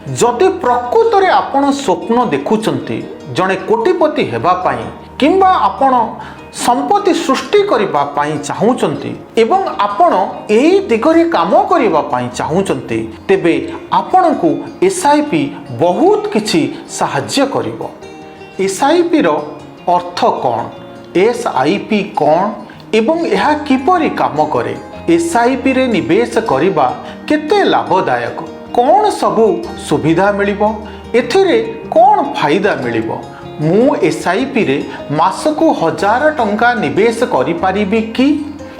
जदि प्रकृत में आपण स्वप्न देखुंट जड़े कोटिपति हेबाई किंबा आपण संपत्ति सृष्टि करने चाहूँगी एवं आपण यही दिगरे काम करने चाहूँगी तेबे आपण को एसआईपी बहुत किछि साहाय्य करिवो। एसआईपी रो अर्थ कौन, एसआईपी कौन एवं यह किपरि काम करे, एसआईपी रे निवेश करिबा केते लाभदायक, कौन सबु सुविधा मिलिबो, एथिरे कौन फायदा मिलिबो, मु एसआईपी रे मासको 1000 टंका निवेश करि परिबि कि,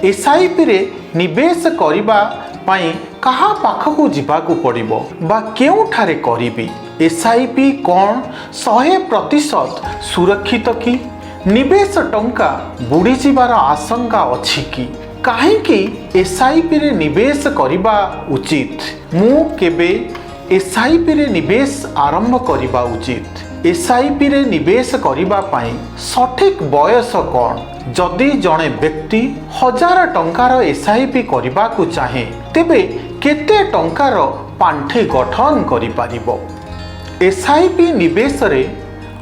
एसआईपी रे निवेश करिबा पई कहा पाखकु जिबाकु पड़िबो बा केउठारे करिबि, एसआईपी कौन 100% सुरक्षित कि, निवेश टंका बुड़ी जिबार आशंका अछि कि, काहेकि एसआईपी रे निवेश करिबा उचित, मु केबे एसआईपी रे निवेश आरंभ करिबा उचित, एसआईपी रे निवेश करिबा पई सठिक बयस कौन, जदि जड़े व्यक्ति 1000 टंकार एसआईपी करिबा को चाहे तेबे केते टंकार पांठी गठन करि पारिबो। एसआईपी निवेश रे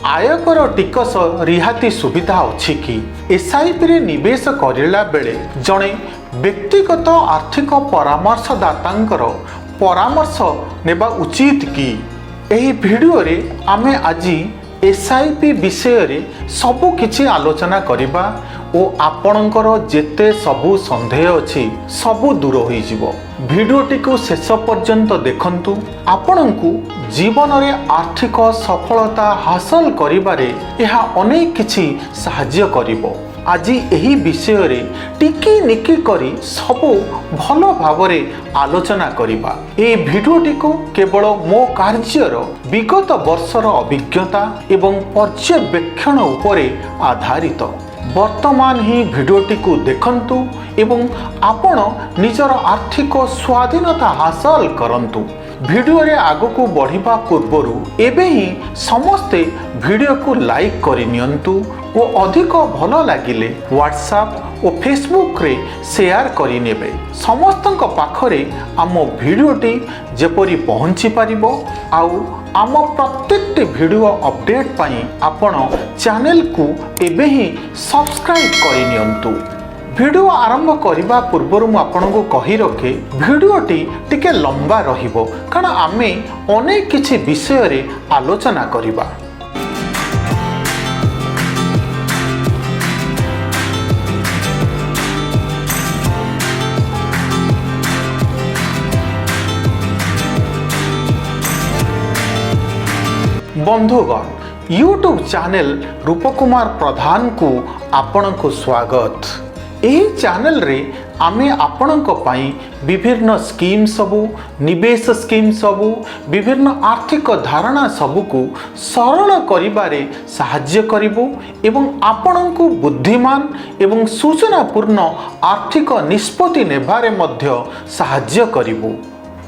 आयकर टिकस रिहाती सुविधा अछि कि, एसआईपी रे निवेश करिला बेले जड़े व्यक्तिगत आर्थिक परामर्शदातांकर परामर्श नेबा उचित कि। एही वीडियो रे आमे आजी एसआईपी विषय रे सबु किछि आलोचना करिबा ओ आपणकर जेते सबु संदेह अछि सबु दूर होई जिवो। वीडियोटी को शेष पर्यंत देखंतु, आपणकु जीवन रे आर्थिक सफलता हासिल करिबारे एहा अनेक किछि सहाय्य करिवो। आज यही विषय रे टिकी निकी करी सबु भल भावरे आलोचना करिबा। ए वीडियोटी को केवल मो कार्यर विगत वर्षर अभिज्ञता एवं पर्यवेक्षण उपरे आधारित। वर्तमान ही वीडियोटी को देखंतु एवं आपण निजर आर्थिक स्वाधीनता हासिल करंतु। वीडियो रे आगको बढ़िबा पूर्वरु एबे ही समस्ते वीडियो को लाइक करि नियंतु ओ अधिक भल लागिले व्हाट्सएप और फेसबुक रे शेयर करि नेबे। समस्तक पाखरे आम वीडियोटी जेपरि पहुंची पारिबो आउ आम प्रत्येकटी वीडियो अपडेट पाई आपण चैनल को एबे ही सब्सक्राइब करि नियंतु। वीडियो आरंभ करने पूर्व मु आपको कही रखे वीडियोटी टिके लंबा रहिबो कारण आमे अनेक किछि विषय रे आलोचना करिबा। बंधुगण, यूट्यूब चैनल रूपकुमार प्रधान को आपण को स्वागत। एही चैनल रे आमे आपणक पई विभिन्न स्कीम सबु, निवेश स्कीम सबु, विभिन्न आर्थिक धारणा सबु को सरल करिबारे साहाय्य करिबो एवं आपणको बुद्धिमान एवं सूचनापूर्ण आर्थिक निष्पत्ति नेबारे मध्य साहाय्य करिबो।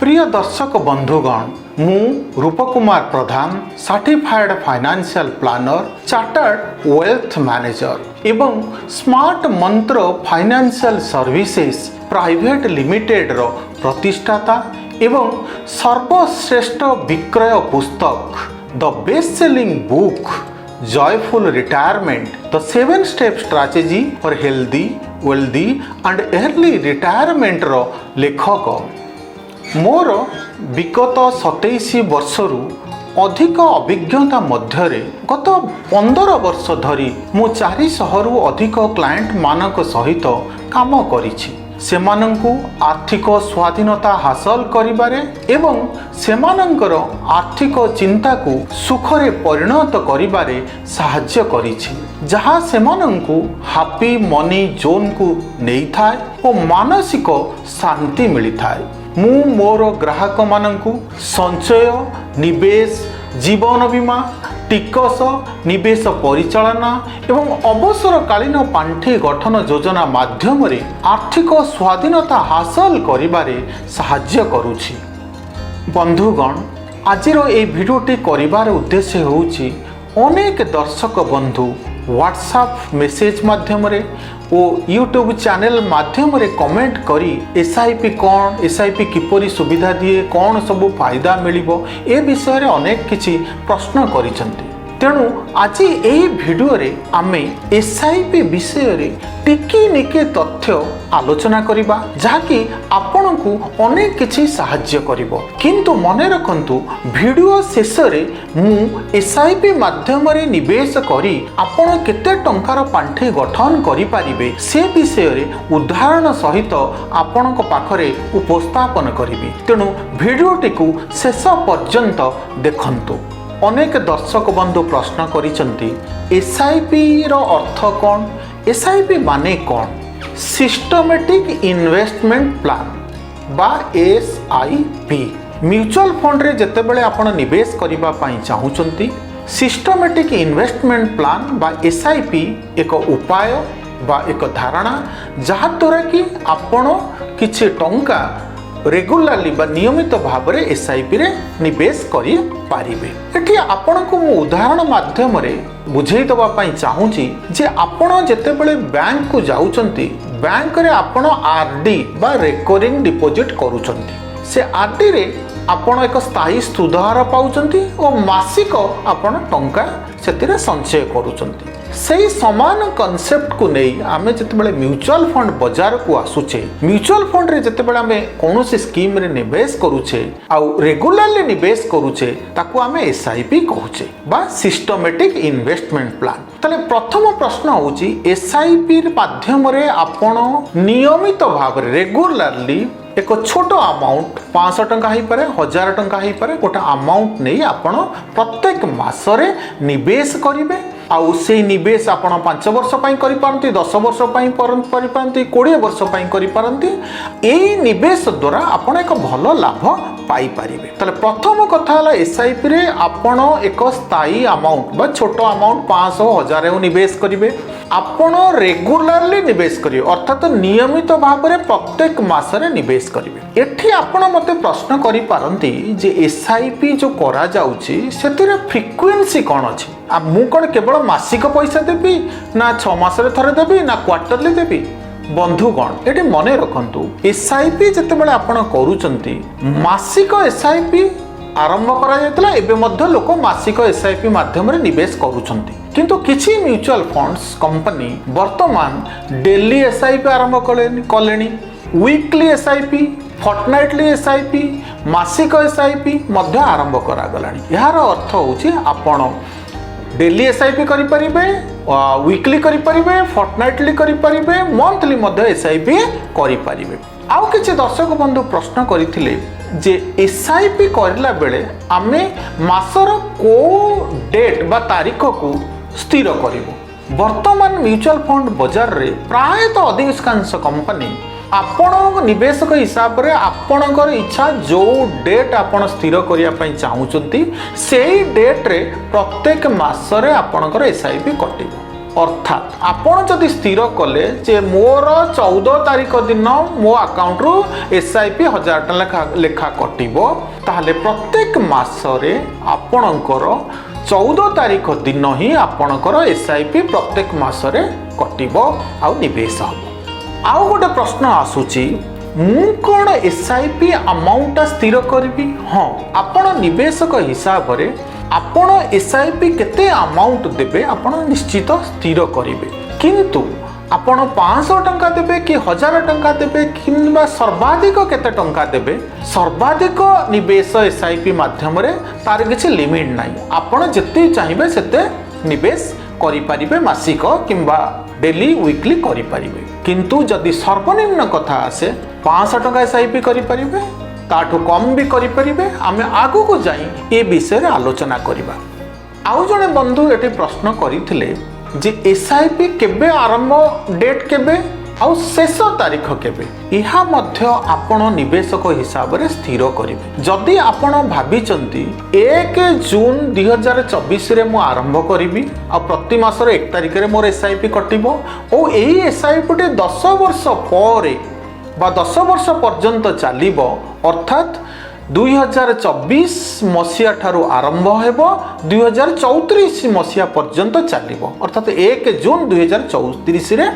प्रिय दर्शक बंधुगण, मु Rupkumar Pradhan certified financial planner, chartered wealth manager एवं Smart Mantra Financial Services Private Limited रो प्रतिष्ठाता एवं सर्वश्रेष्ठ विक्रय पुस्तक the best selling book Joyful Retirement the 7 step strategy for healthy wealthy and early retirement रो लेखक। मोर विगत 27 वर्षरु अधिक अभिज्ञता मध्यरे गत 15 वर्ष धरी मु 400 रु अधिक क्लाएंट मानक सहित काम करिछि। सेमानंकु आर्थिक स्वाधीनता हासिल करिबारे एवं सेमानंकर आर्थिक चिंता को सुखरे परिणत करिबारे साहाय्य करिछि, जहा सेमानंकु हैप्पी मनी जोन को नेई थाए और मानसिक शांति मिली थाए। मु मोर ग्राहक मानंकु संचय, निवेश, जीवन बीमा, टिकस, निवेश परिचालना एवं अवसरकालीन पांठी गठन योजना माध्यम रे आर्थिक स्वाधीनता हासिल करिबारे साहाय्य करूछि। बंधुगण, आजिर ए भिडियोटी करिबार उद्देश्य होउछि अनेक दर्शक बंधु व्हाट्सएप मेसेज माध्यम और यूट्यूब चैनल माध्यम कमेंट करी एसआईपी कौन, एसआईपी किपरि सुविधा दिए, कौन सब फायदा मिलिबो ए विषय अनेक किछि प्रश्न करिसंती। तेणु आज यही भिडियो रे आमे एसआईपी विषय रे टिकी निके तथ्य आलोचना करिबा जहाँकि आपण को अनेक किछि साहाय्य करिवो। किंतु मने रखंतु भिडियो शेष रे मु एसआईपी माध्यम रे निवेश करी आपण केते टंकार पांठे गठन करि पारिबे से विषय रे उदाहरण सहित आपण को पाखरे उपस्थापन करिबी। तेणु भिडियोटी को शेष पर्यंत देखंतु। अनेक दर्शक बंधु प्रश्न करिसंती एसआईपी रो अर्थ कौन, एसआईपी माने कौन? सिस्टमेटिक इन्वेस्टमेंट प्लान बा एसआईपी। म्यूचुअल फंड रे जते बेले आपण निवेश करिबा पई चाहुचंती सिस्टमेटिक इन्वेस्टमेंट प्लान बा एसआईपी एक उपाय बा एक धारणा जहा द्वारा कि आपण किछि टंका रेगुलारली बा नियमित भाव में एसआईपी रे निवेश करि पारिबे। एठी आपण को मु उदाहरण माध्यम रे बुझेई दबा पई चाहूची जे आपण जते बेले बैंक को जाउचंती बैंक रे आपण आरडी बा रिकरिंग डिपॉजिट करूचंती से आरडी रे आपण एक स्थायी सुधार पाउचंती और मासिक आपण टंका सेतिरे संचय करूचंती। सही समान कॉन्सेप्ट को नहीं आमे जितेबाला म्यूचुअल फंड बाजार को आसुचे म्यूचुअल फंड रे जितेबाला आमे कोनोसी स्कीम रे निवेश करूचे आउ रेगुलरली निवेश करूचे ताकू आमे एसआईपी कहूचे बा सिस्टमेटिक इन्वेस्टमेंट प्लान। तले प्रथम प्रश्न होउची एसआईपी माध्यम रे आपण नियमित भाव रे रेगुलरली एक छोट अमाउंट 500 टंका ही पारे 1000 टंका ही पारे गोटे अमाउंट नहीं आपण प्रत्येक मासरे निवेश करिवे आउ से निवेश आपण 5 वर्ष पई करि पारंती 10 वर्ष पई करि पारंती 20 वर्ष पई करि पारंती। एई निवेश द्वारा आपण एक भलो लाभ पाई पारिबे। तले प्रथम कथा हला एसआईपी रे आपण एक स्थायी अमाउंट बा छोटो अमाउंट 500 1000 निवेश करिवे आपण रेगुलरली निवेश करिवे अर्थात नियमित भाव में प्रत्येक मासरे निवेश करिवे। एठी आपण मते प्रश्न करि पारंती जे एसआईपी जो करा जाउची सेतिरे फ्रीक्वेंसी कोन अछि आ मु कोन केवल मासिक पैसा देबी ना 6 मासरे थरे देबी ना क्वार्टरली देबी। बंधुगण एटी मने रखंतु एसआईपी जते बेले आपण करूचंती मासिक एसआईपी आरंभ करा जायतला एबे मध्य लोक मासिक एसआईपी माध्यम रे निवेश करूचंती किंतु किछि म्यूचुअल फंड्स कंपनी वर्तमान डेली एसआईपी आरंभ कलेनी वीकली एसआईपी फोर्टनाइटली एसआईपी मासिक एसआईपी मध्य आरंभ करा गलानी। यार अर्थ होउची आपण डेली एसआईपी करि परिबे वीकली करि परिबे फोर्टनाइटली करि परिबे मंथली मध्य एसआईपी करि परिबे। आउ किछि दर्शक बंधु प्रश्न करिथिले जे एसआईपी करला बेले आमे मासर को डेट बा तारीख को स्थिर करिवो। वर्तमान म्यूचुअल फंड बाजार रे प्राय तो अधिकांश कंपनी आपण निवेशक हिसाब रे आपणकर इच्छा जो डेट आपण स्थिर करिया पई चाहूचंती सेही डेट रे प्रत्येक मासरे आपणकर एसआईपी कटिवो। अर्थात आपण जदि स्थिर कले जे मोर 14 तारीख दिन मो अकाउंट रु एसआईपी 1000 टका लेखा कटिवो ताहले प्रत्येक मासरे आपणकर 14 तारीख दिन ही आपणकर एसआईपी प्रत्येक मासरे कटिवो आउ निवेश हो। आउ गोटे प्रश्न आसुची मु कोन एसआईपी अमाउंट स्थिर करबी। हाँ आपण निवेशक हिसाब रे आपण एसआईपी केते अमाउंट देबे आपण निश्चित स्थिर करिवे किंतु आपण 500 टंका देबे कि 1000 टंका देबे किंबा सर्वाधिक केते टंका देबे सर्वाधिक निवेश एसआईपी माध्यम रे तार किछि लिमिट नाही। आपण जत्ते चाहिबे सेते निवेश करि परिबे मासिक किंबा डेली वीकली करि परिबे किंतु जदि सर्वनिम्न कथा आसे 500 टंका एसआईपी करि परिबे ताठू कम भी करि परिबे। आमे आगु को जाई ए विषय रे आलोचना करिबा। आउ जने बंधु एठी प्रश्न करिथिले जे एसआईपी केबे आरंभ डेट केबे आउ शेष तारीख केबे इहा मध्य आपण निवेशक हिसाब रे स्थिर करिवे। जदि आपण भाबिचंती 1 जून 2024 रे मु आरंभ करिवि आ प्रति मास रे 1 तारिख रे मोर एसआईपी कटिबो ओ एही एसआईपी 10 वर्ष परे बा 10 वर्ष पर्यंत चलिबो अर्थात 2024 मसीहा ठारू आरंभ हेबो 2034 मसीहा पर्यंत चलिबो अर्थात 1 जून 2034 रे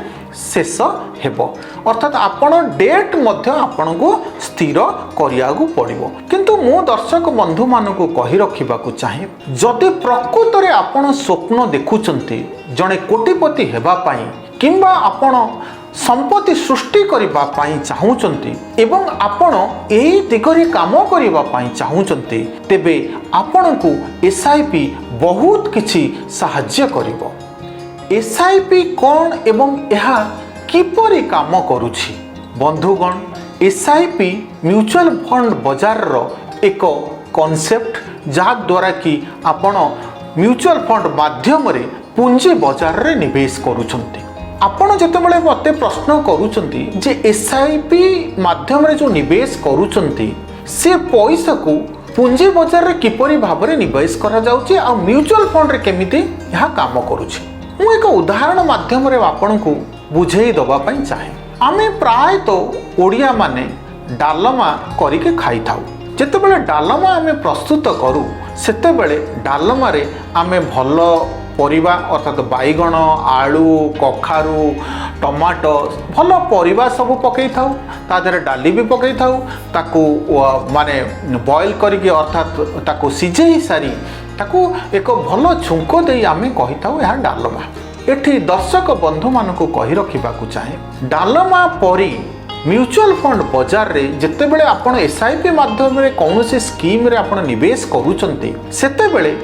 शेष हेबो अर्थात आपण डेट मध्य आपण को स्थिर करिया को पड़िबो किंतु मु दर्शक बंधु मानकु कहि रखिबाकू चाहे जदि प्रकृत रे आपण स्वप्न देखुचंती जणे कोटिपति हेबा पई किंबा आपण संपत्ति सृष्टि करिबा पई चाहुचंती एवं आपण एई दिगरे काम करिबा पई चाहुचंती तेबे आपणकू एसआईपी बहुत किछि सहाय्य करिवो। एसआईपी कौन एवं यह किपरि काम करुछि बंधुगण एसआईपी म्यूचुअल फंड बाजार रो एक कॉन्सेप्ट जहा द्वारा कि आपण म्यूचुअल फंड माध्यम रे पूंजी बाजार रे निवेश करुछंती आपण जेतेबेले मते प्रश्न करुछंती जे एसआईपी माध्यम रे जो निवेश करुछंती से पैसा को पूंजी बाजार रे किपरि भाबरे निवेश करा जाउची आ म्यूचुअल फंड रे केमिति यह काम करुछि मु एक उदाहरण माध्यम रे आपण को बुझेई दबा पई चाहे आमे प्राय तो ओडिया माने डालमा करिके खाई थाउ जेतेबेले डालमा आमे प्रस्तुत करू सेतेबेले डालमा रे आमे भलो परिबा अर्थात बैगण आलू कखारू टमाटो भल परिबा सब पकई थाउ ता देहरे डाली भी पकई थाउ ताकू माने बॉयल करके अर्थात ताकू सिझेई सारी ताकू एक भल छुंक दे आमे कहि थाउ या डालमा एठी दर्शक बंधु मानकू कहि रखिबाकू चाहे डालमा परी म्यूचुअल फंड बाजार रे जेते बेले आपण एसआईपी माध्यम रे कौनसी स्कीम रे आपण निवेश करूचंती सेते बेले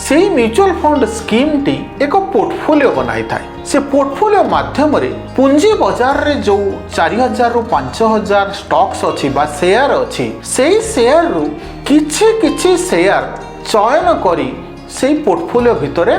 सेही म्यूचुअल फंड स्कीम टी एक पोर्टफोलियो बनाई थाए से पोर्टफोलियो माध्यम रे पूंजी बाजार रे जो 4000 रु 5000 स्टॉक्स अछि बा शेयर अछि सेही शेयर रु किछि किछि शेयर चयन करी सेही पोर्टफोलियो भितरे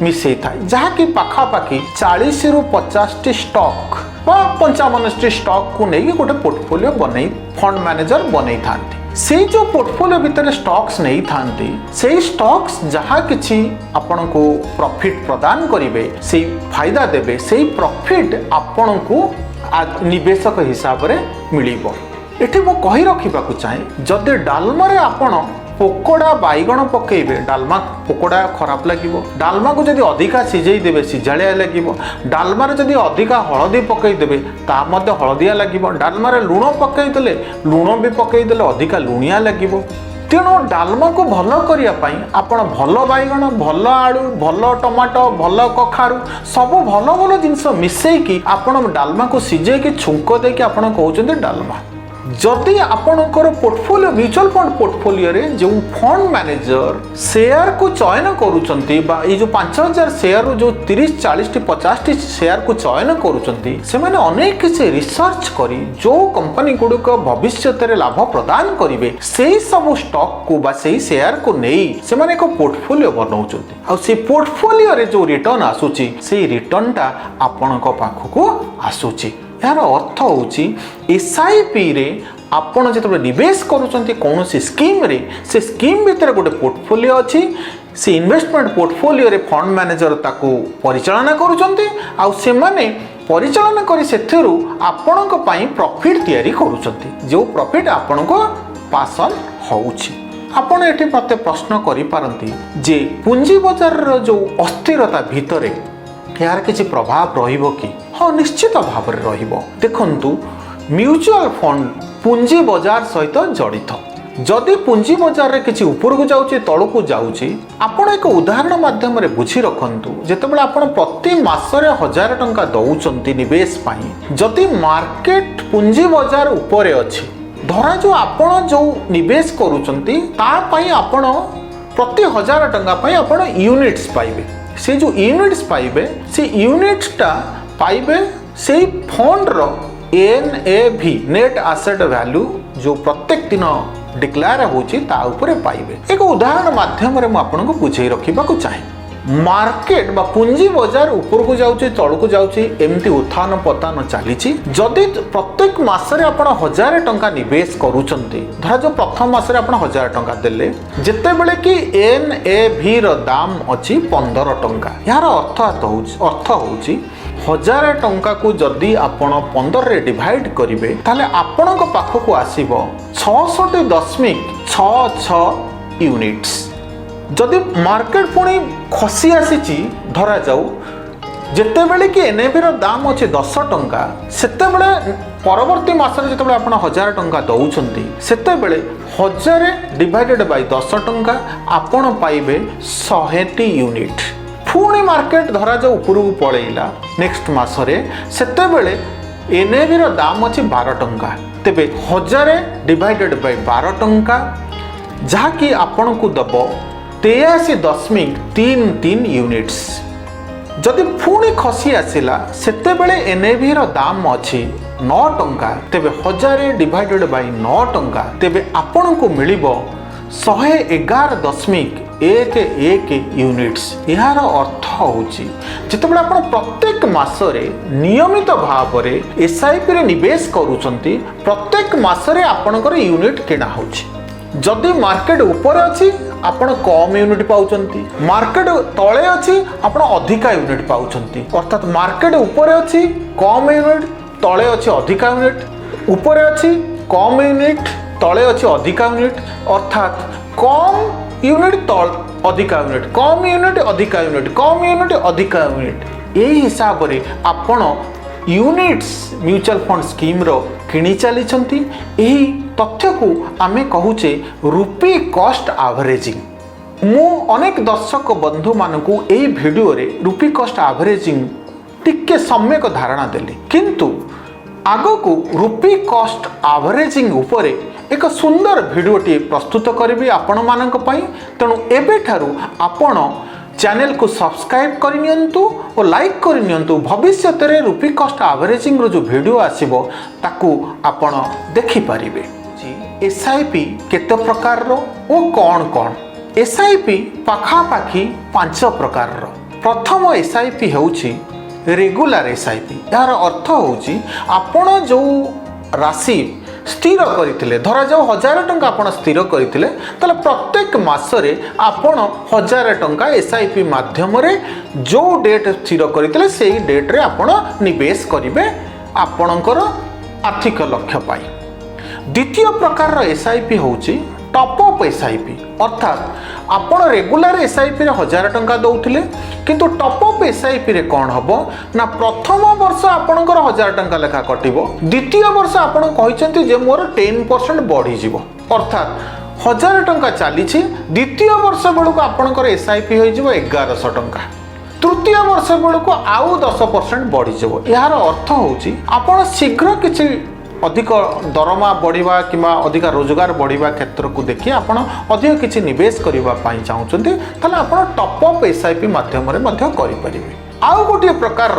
मिसई थाए जहा कि पाखा पाखी 40 रु 50 टी स्टॉक 55 स्टॉक को नहीं गोटे पोर्टफोलियो बनै फंड मैनेजर बनै थांती से जो पोर्टफोलियो भितर स्टॉक्स नहीं थांती से स्टॉक्स जहाँ किछि आपण को प्रॉफिट प्रदान करिवे से फायदा देबे से प्रॉफिट आपण को निवेशक हिसाब रे मिलिबो एठी मो कहि रखिबाकू चाहे जदि डालमा रे आपण पोकोड़ा बैगण पकेबे डालमा पोकोड़ा खराब लगिबो डालमा को जदि अधिका सिझेई देबे सिझालिया लगिबो डालमा रे जदि अधिका हळदी पकेई देबे ता मध्ये हळदिया लगिबो डालमा रे लूण पकेई देले लूण भी पकेई देले अधिका लुणिया लगिबो तेणु डालमा को भल करिया पई आपण भल बैगण भल आलू भल टमाटो भल कखारू सब भल भल जिंस मिसई की आपण डालमा को सिझेई की छुंक दे कि आपण कहउचंदी डालमा जदि आपणकर पोर्टफोलियो म्यूचुअल फंड पोर्टफोलियो रे जो फंड मैनेजर शेयर को चयन करूचंती बा ये जो 5000 शेयर जो 30-40 टी 50 टी शेयर को चयन करूचंती से माने अनेक किसी रिसर्च करी जो कंपनी गुड़ को भविष्य रे लाभ प्रदान करिवे सेही सब स्टॉक को बा सेही शेयर को नेई से माने एक पोर्टफोलियो बनाउचंती आ से पोर्टफोलियो रे जो रिटर्न आसुची सेही रिटर्न टा आपणक पाखको आसुची यार अर्थ होची एसआईपी रे आपण जेतबे निवेश करूचंती कोनोसी स्कीम रे से स्कीम भितर गोटे पोर्टफोलियो अछि से इन्वेस्टमेंट पोर्टफोलियो रे फंड मैनेजर ताकू परिचालना करूचंती आ से माने परिचालना करी सेथरु आपणक पई प्रॉफिट तयारी करूचंती जो प्रॉफिट आपणक पासन होउची आपण एठी मते प्रश्न करि पारंती जे पूंजी बाजार रो जो अस्थिरता भितरे यार किसी प्रभाव रहिबो कि हाँ निश्चित भाव में रहिबो देखंतु म्यूचुअल फंड पूंजी बाजार सहित जड़ित जदि पूंजी बाजार रे किसी ऊपर को जाउची तळु को जाउची आपण एक उदाहरण माध्यम रे बुझी रखंतु जेतेबेले आपण प्रति मासरे 1000 टंका दउचंती निवेश पाई जदि मार्केट पूंजी बाजार ऊपर अछि धरा जो आपण जो निवेश करूचंती ता पई आपण प्रति 1000 टंका पई आपण यूनिट्स पाइबे से जो यूनिट्स पाइबे से यूनिट्स टा पाइबे से फंड रो NAV नेट एसेट वैल्यू जो प्रत्येक दिन डिक्लेयर होची ता ऊपर पाइबे एक उदाहरण माध्यम रे म आपन को बुझेई रखिबाकू चाहे मार्केट बा पूंजी बाजार ऊपर को जाउची तळ को जाउची एमती उत्थान पतन चलीची जदि प्रत्येक मासरे आपण 1000 टंका निवेश करूचंती धरा जो प्रथम मासरे आपण 1000 टंका देले जेते बेले कि NAV रो दाम अछि 15 टंका यार अर्थ होउची 1000 टंका को जदि आपण 15 रे डिवाइड करिवे ताले आपणक पाखको आसीबो 66.6 6 यूनिट्स। जदि मार्केट पुणी खसी आसी धरा जाऊ जितेबले कि एनएवी दाम अच्छे 10 टंका सेतेबले परवर्ती मासरे जितेबले आपण 1000 टंका दौरान सेतेबले 1000 डिवाइडेड बाय 10 टंका आपण पाइबे 100 यूनिट। पुणी मार्केट धरा जाऊ उपरକୁ पळैला नेक्स्ट मासरे सेतेबले एनएवी दाम अच्छे 12 टंका तेबे 1000 डिवाइडेड बाय 12 टंका जहाँकि आपण को दब 83.33 यूनिट्स। जदि पुणी खसी आसला सेतेबेले एनएवी दाम अच्छी 9 टंका तेबे 1000 डिवाइडेड बाय 9 टंका तेबे आपण को मिलिबो 111.11 यूनिट्स। यार अर्थ होची जितेबेले आपण प्रत्येक मासरे नियमित भाव में एसआईपी रे निवेश करूचंती प्रत्येक मासरे आपणकर यूनिट किणा होची। जदि मार्केट ऊपर अच्छी आपण कम यूनिट पाउचंती मार्केट तले अच्छी आपण अधिका यूनिट पाउचंती अर्थात मार्केट ऊपर अच्छी कम यूनिट तले अच्छी अधिका यूनिट ऊपर अच्छी कम यूनिट तले अच्छी अधिका यूनिट अर्थात कम यूनिट तल अधिका यूनिट कम यूनिट अधिका यूनिट कम यूनिट अधिका यूनिट यही हिसाब से आपण यूनिट्स म्यूचुअल फंड स्कीम रो किणी चली तथ्य को आमे कहूचे रुपी कॉस्ट एवरेजिंग। मु अनेक दर्शक बंधु मानकू एई वीडियो रे रुपी कॉस्ट एवरेजिंग टिके सम्यक धारणा देली किंतु आगो को रुपी कॉस्ट एवरेजिंग उपरे एक सुंदर वीडियोटी प्रस्तुत करी आपण मानक पई तेणु एबे ठारू आपण चैनल को सब्सक्राइब करनियंतु और लाइक करनियंतु भविष्य रे रुपी कॉस्ट एवरेजिंग रो जो वीडियो आसीबो ताकू आपण देखि परिबे। एसआईपी केते प्रकार रो ओ कौन कौन एसआईपी पाखापाखी 5 प्रकार रो। प्रथम एसआईपी होउची रेगुलर एसआईपी। यार अर्थ होउची आपण जो राशि स्थिर करथिले धरा जाओ 1000 टंका आपण स्थिर करथिले तले प्रत्येक मासरे आपण 1000 टंका एसआईपी माध्यम रे जो डेट स्थिर करथिले सेही डेट रे आपण निवेश करिवे आपणकर आर्थिक लक्ष्य पाई। द्वितीय प्रकार एसआईपी होउची टॉप अप एसआईपी अर्थात आपण रेगुलर एसआईपी रे 1000 टंका दउथिले किंतु टॉप अप एसआईपी रे कोन हबो ना प्रथम वर्ष आपणकर 1000 टंका लेखा कटिबो द्वितीय वर्ष आपण कहिसंती जे मोर 10% बढ़ी जिवो अर्थात 1000 टंका चालीछि द्वितीय वर्ष बेलको आपणकर एसआईपी होई जिवो 1100 टंका तृतीय वर्ष बेलको आउ 10% बढ़ी जिवो। यार अर्थ होउची आपण शीघ्र किछि अधिक दरमा बढ़िया कि अधिक रोजगार बढ़िया क्षेत्र को देखिए आपण अधिक किसी निवेश करने चाहते आप टॉप अप एसआईपी माध्यम आउ गोटे प्रकार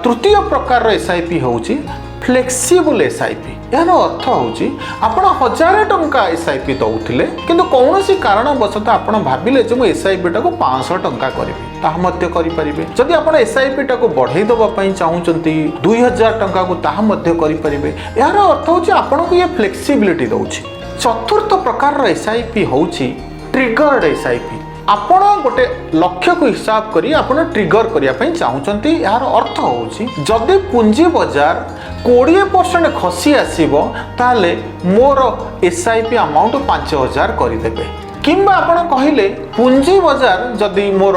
तृतीय प्रकार एसआईपी होउची फ्लेक्सिबल एसआईपी। यार अर्थ होउची आपण 1000 टंका एसआईपी दउथिले किंतु कौनसी कारणवशतः आपण भाबिले जे मु एसआईपी टाको 500 टंका करिवे ताहा मध्य करि परिबे। जदि आपण एसआईपी टाको बढ़ाई दबा पई चाहुचंती 2000 टंका को ताहा मध्य करि परिबे। यार अर्थ होउची आपण को ये फ्लेक्सिबिलिटी दउची। चतुर्थ प्रकार एसआईपी होउची ट्रिगर्ड एसआईपी। आपण गोटे लक्ष्य को हिसाब करी आपण ट्रिगर करिया पई चाहुचंती। यार अर्थ होउची जदि पूंजी बाजार 20% खसी आसीबो ताले मोर एसआईपी अमाउंट 5000 करि देबे किंबा आपण कहिले पूंजी बाजार जदि मोर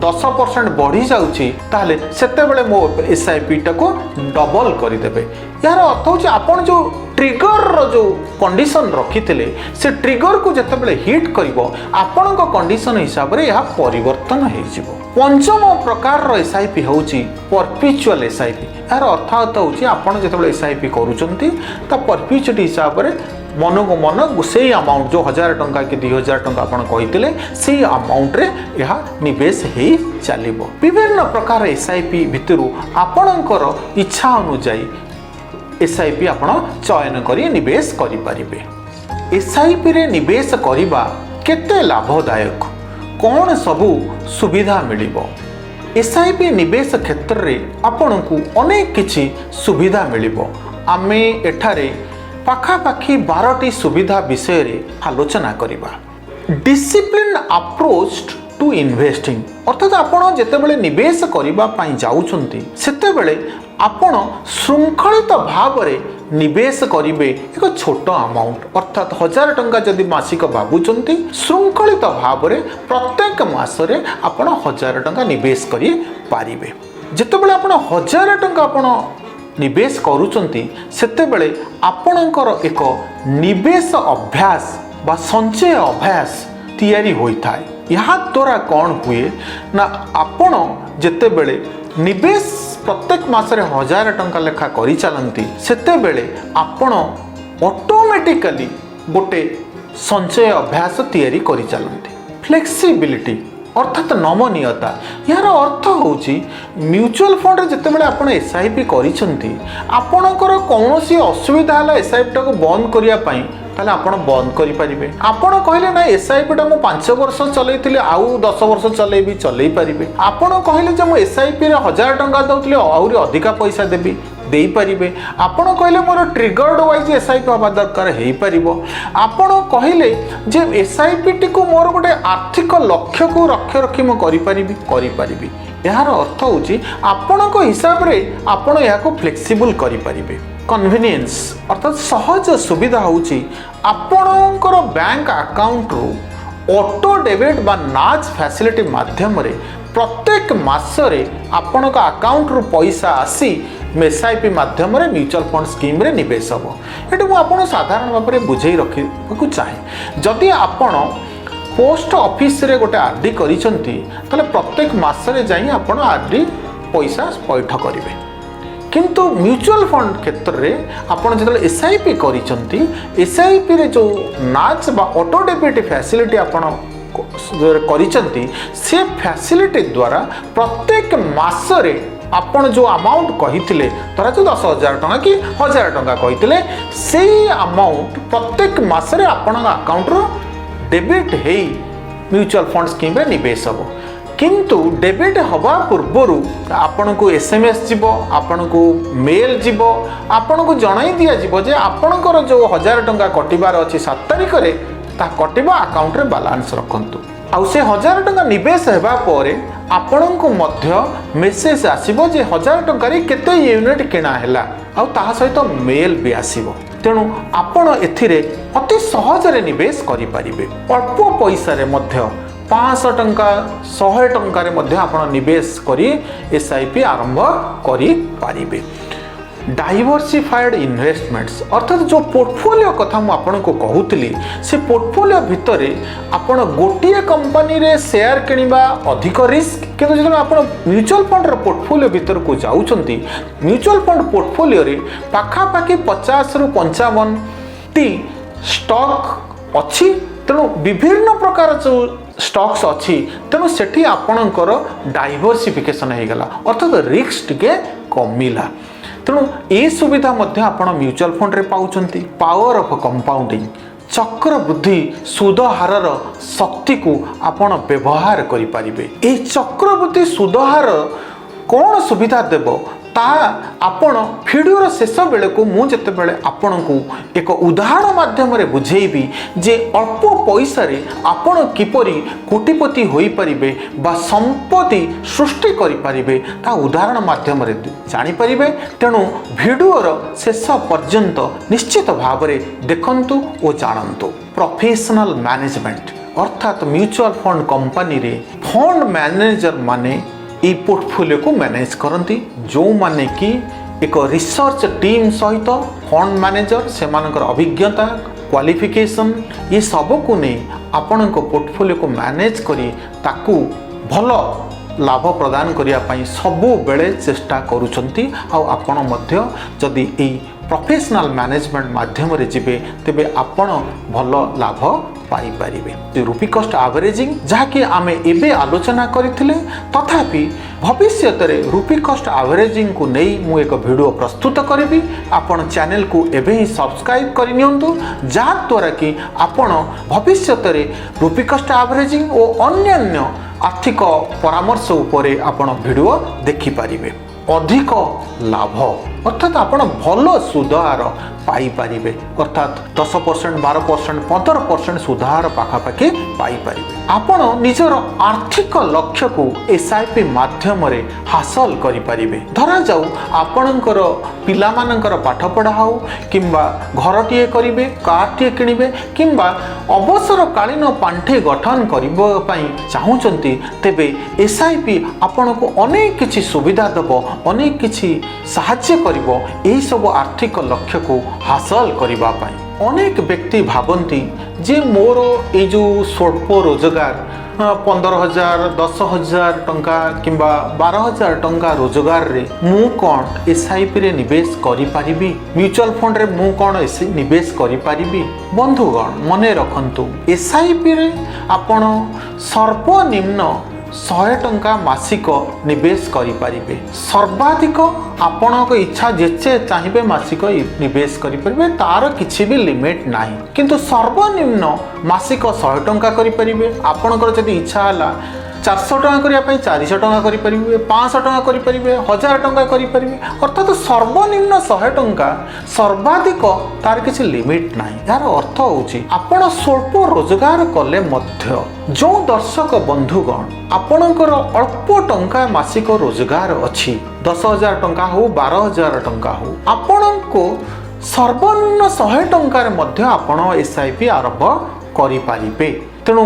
10% बढ़ी जाउची ताले सेते बेले मो एसआईपी टाको डबल करि देबे। यार अर्थ होची आपण जो ट्रिगर रो जो कंडीशन रखिथिले से ट्रिगर को जते बेले हिट करिवो आपण को कंडीशन हिसाब रे यह परिवर्तन हे जिवो। पंचम प्रकार रो एसआईपी होची परपेचुअल एसआईपी। यार अर्थ होची आपण जते बेले एसआईपी करूचंती ता परपेचुअल हिसाब रे मन को मन से अमाउंट जो 1000 टंका कि 2000 टंका आपण कहिथिले से अमाउंट रे यह निवेश हे चलिबो। विभिन्न प्रकार एसआईपी भितरु आपणकर इच्छा अनुसार एसआईपी आपण चयन करी निवेश करि परिबे। एसआईपी रे निवेश करिबा केते लाभदायक कौन सबु सुविधा मिलिबो। एसआईपी निवेश क्षेत्र रे आपणकु अनेक किछि सुविधा मिलिबो। आमे एठारे पाखापाखि 12टी सुविधा विषय रे आलोचना करिबा। डिसिप्लिन अप्रोच टू इन्वेस्टिंग अर्थात आपण जेतेबेले निवेश करिबा पई जाउछंती सेतेबेले आपण श्रृंखलित भाव रे निवेश करिवे एक छोट अमाउंट अर्थात 1000 टंका जदि मासिक भाबुचंती श्रृंखलित भाव रे प्रत्येक मासरे आपण 1000 टंका निवेश करि पारिबे जेतेबेले आपण 1000 टंका आपण निवेश करूचंती सेतेबेले आपणकर एक निवेश अभ्यास बा संचय अभ्यास तैयारी होता है यहाँ द्वारा कौन हुए ना आपण जेतेबेले निवेश प्रत्येक मासरे 1000 टंका लेखा करि चलंती सेतेबेले आपण ऑटोमेटिकली गोटे संचय अभ्यास तैयारी करि चलंती फ्लेक्सिबिलिटी अर्थात नमनीयता यार अर्थ होची म्यूचुअल फंड रे जेतेबेले आपण एसआईपी करिसंती आपणकर कोनोसी असुविधा हला एसआईपी टाको बंद करिया पई ताले आपण बंद करि परिबे आपण कहले ना एसआईपी टा मो 5 वर्ष चलैतिले आउ 10 वर्ष चलैबी चलै परिबे आपण कहले जे मो एसआईपी रे 1000 टंका दउतिले आउरी अधिका पैसा देबी देई परिबे आपण कहले मोर ट्रिगर्ड वाइज एसआईपी हवा दरकार हेई परिबो आपण कहले जे एसआईपी टी को मोर गोटे आर्थिक लक्ष्य को रखी मो करि परिबी यार अर्थ होची आपणको हिसाब रे आपण या को फ्लेक्सिबल करि परिबे कन्वीनियंस अर्थात सहज सुविधा होची आपणकर बैंक अकाउंट रो ऑटो डेबिट बा नाच फैसिलिटी माध्यम रे प्रत्येक मासरे आपणक अकाउंट रो पैसा आसी एसआईपी माध्यम रे म्यूचुअल फंड स्कीम रे निवेश हबो एटा मु आपण साधारण भाव रे बुझेई रखिବାକୁ चाहे जदि आपण पोस्ट ऑफिस रे गोटे आरडी करिसंती तले प्रत्येक मासरे जाई आपण आरडी पैसा पैठ करिवे किंतु म्यूचुअल फंड क्षेत्र में आपड़ जो एसआईपी करिसंती एसआईपी रे जो नाच बा ऑटो डेबिट फैसिलिटी आपण करिसंती से फैसिलिटी द्वारा प्रत्येक मासरे आपण जो अमाउंट कहिथिले तरा जो 10,000 टंका कि 1000 टंका कहिथिले सेही अमाउंट प्रत्येक मासरे आपण अकाउंट रो डेबिट हेई म्यूचुअल फंड स्कीम रे निवेश हबो किंतु डेबिट हवा पूर्वरु आपण को एसएमएस जीवो आपण को मेल जीवो आपण को जणाई दिया जीवो जे आपणकर जो 1000 टंका कटिबार अछि 7 तारिख रे ता कटिबा अकाउंट रे बैलेंस रखंतु आउ से 1000 टंका निवेश हेबा परे आपण को मध्य मेसेज आसीबो जे 1000 टंका रे केते यूनिट किना हैला आउ ता सहित मेल भी आसीबो तेणु आपण एथिरे अति सहज रे निवेश करि परिबे अल्प पैसा रे मध्य 500 टंका 100 टंका रे मध्य आपण निवेश करी एसआईपी आरंभ करि पारिबे डाइवर्सिफाइड इन्वेस्टमेंट्स अर्थात जो पोर्टफोलियो कथा मु आपन को कहूतली से पोर्टफोलियो भितरे आपण गोटिए कंपनी रे शेयर किनिबा अधिक रिस्क किंतु जदि आपण म्यूचुअल फंड रो पोर्टफोलियो भितर को जाउछंती म्यूचुअल फंड पोर्टफोलियो रे पाखा पाखी 50 रु 55 टी स्टॉक अछि तेणु विभिन्न प्रकार जो स्टॉक्स अच्छी तेणु सेठी आपणकर डाइवर्सिफिकेशन हो गला अर्थात रिस्क टिके कमिला तेणु ये सुविधा मध्य आपण म्यूचुअल फंड रे पाउछंती पावर ऑफ कंपाउंडिंग चक्र वृद्धि सुद हारर शक्ति को आपण व्यवहार करि परिबे ए चक्र वृद्धि सुद हार कौन सुविधा देबो ता आपण भिडियोर शेष बेले को मु जेते बेले आपण को एक उदाहरण माध्यम रे बुझेइबी जे अल्प पैसा रे आपण किपरि कोटिपति होई परिबे बा संपत्ति सृष्टि करि परिबे ता उदाहरण माध्यम रे जानि परिबे तेणु भिडियोर शेष पर्यंत निश्चित भाव रे देखंतु ओ जानंतु प्रोफेशनल मैनेजमेंट अर्थात म्यूचुअल फंड कंपनी रे फंड मैनेजर माने ये पोर्टफोलियो को मैनेज करती जो माने कि एक रिसर्च टीम सहित फंड मैनेजर से अभिज्ञता क्वालिफिकेशन ये सब को नहीं आपण को पोर्टफोलियो को मैनेज करी ताकू भल लाभ प्रदान करने सबु बेले चेष्टा करुछंती आपण मध्य जदि ए प्रोफेशनल मैनेजमेंट माध्यम रे जिबे तेबे आपण भल लाभ पाई परिबे रूपी कॉस्ट एवरेजिंग जहाँकि आमे एबे आलोचना करथिले तथापि भविष्य रे रूपी कॉस्ट एवरेजिंग को नहीं मु एक वीडियो प्रस्तुत करी आपण चैनल को एबे ही सब्सक्राइब करिनियंतु जहाँ द्वारा कि आपण भविष्य रे रूपी कॉस्ट एवरेजिंग और अन्य आर्थिक परामर्श उपरे आपण वीडियो देखि परिबे अधिक लाभ अर्थात आपण भल सुधार पाइपारे अर्थात 10% 12% 15% सुधार पाखापाखि पाइपारे आपण निजर आर्थिक लक्ष्य को एसआईपी माध्यम हासिल करें। धरा जाऊ आपणकर पिलामानंकर पाठपढ़ा हो किंबा घरटीए करेंगे कारटीए किणवे किंबा अवसरकालीन पांठि गठन करने चाहूँगी तेबे एसआईपी आपण को अनेक किछि सुविधा देव अनेक किछि साहाय्य करिवो एही सब आर्थिक लक्ष्य को हासिल करिबा पाई। अनेक व्यक्ति भावती जे मोर ये जो स्वल्प रोजगार 15,000 10,000 टंका किंबा 12,000 टंका रोजगार रे मु कौन एसआईपी रे निवेश करि परिबी म्यूचुअल फंड रे मु कौन निवेश करि परिबी। बंधुगण मने रखंतु एसआईपी रे आपण सर्वनिम्न 100 टंका मासिक निवेश करें। सर्वाधिक आपण इच्छा जेचे चाहिए मासिक निवेश करें तार किसी भी लिमिट नहीं किंतु सर्वनिम्न मासिक 100 टंका करें। आपणकर जदि इच्छा है 400 टंका करने 400 टंका करें 500 टंका करें 1000 टंका करें अर्थात सर्वनिम्न 100 टंका सर्वाधिक तार किसी लिमिट नहीं। यार अर्थ होची आपण स्वल्प रोजगार कले मध्य जो दर्शक बंधुगण आपणकर अल्प टंका मासिक रोजगार अच्छी 10,000 टंका हो 12,000 टंका हो आपण को सर्वनिम्न 100 टंकार मध्य आपण एसआईपी आरंभ करें। तेणु